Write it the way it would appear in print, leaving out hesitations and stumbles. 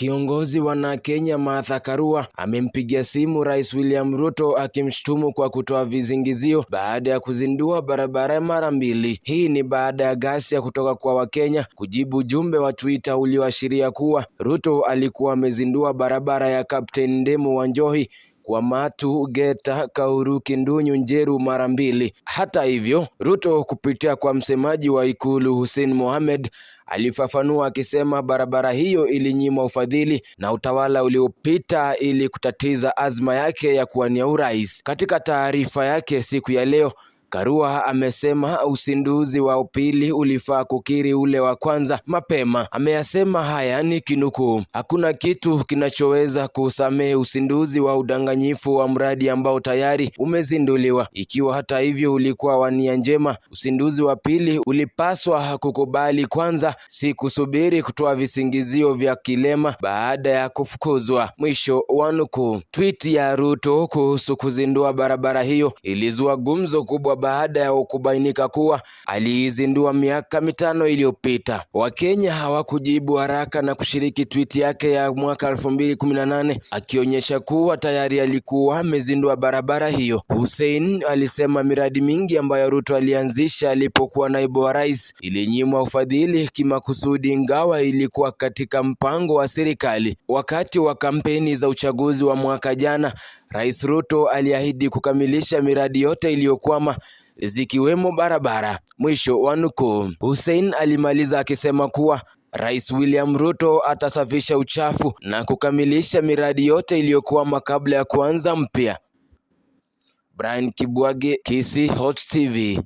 Kiongozi wa Kenya Martha Karua amempigia simu Rais William Ruto akimshtumu kwa kutoa vizingizio baada ya kuzindua barabara mara mbili. Hii ni baada ya ghasia kutoka kwa Wakenya kujibu ujumbe wa Twitter ulioashiria kuwa Ruto alikuwa amezindua barabara ya Captain Ndemu Wanjohi kwa Matu, Geta, Kauru, Kindunyu, Njeru mara mbili. Hata hivyo, Ruto kupitia kwa msemaji wa Ikulu Hussein Mohamed alifafanua akisema barabara hiyo ilinyimwa ufadhili na utawala uliopita ili kutatiza azma yake ya kuwania urais. Katika taarifa yake siku ya leo, Karua amesema uzinduzi wa pili ulifaa kukiri ule wa kwanza mapema. Ameyasema haya ni kinukuu: hakuna kitu kinachoweza kusamehe uzinduzi wa udanganyifu wa mradi ambao tayari umezinduliwa. Ikiwa hata hivyo ulikuwa wa nia njema, uzinduzi wa pili ulipaswa kukubali kwanza, si kusubiri kutoa visingizio vya kilema baada ya kufukuzwa. Mwisho wa nukuu. Tweet ya Ruto kuhusu kuzindua barabara hiyo ilizua gumzo kubwa baada ya kubainika kuwa aliizindua miaka 5 iliyopita. Wakenya hawakujibu haraka na kushiriki tweet yake ya mwaka 2018 akionyesha kuwa tayari alikuwa amezindua barabara hiyo. Hussein alisema miradi mingi ambayo Ruto alianzisha alipokuwa naibu wa rais ilinyimwa ufadhili kimakusudi, ingawa ilikuwa katika mpango wa serikali. Wakati wa kampeni za uchaguzi wa mwaka jana, Rais Ruto aliahidi kukamilisha miradi yote iliyokwama zikiwemo barabara. Mwisho wa nukuu. Hussein alimaliza akisema kuwa Rais William Ruto atasafisha uchafu na kukamilisha miradi yote iliyokwama kabla ya kuanza mpya. Brian Kibwage, Kisii Hot TV.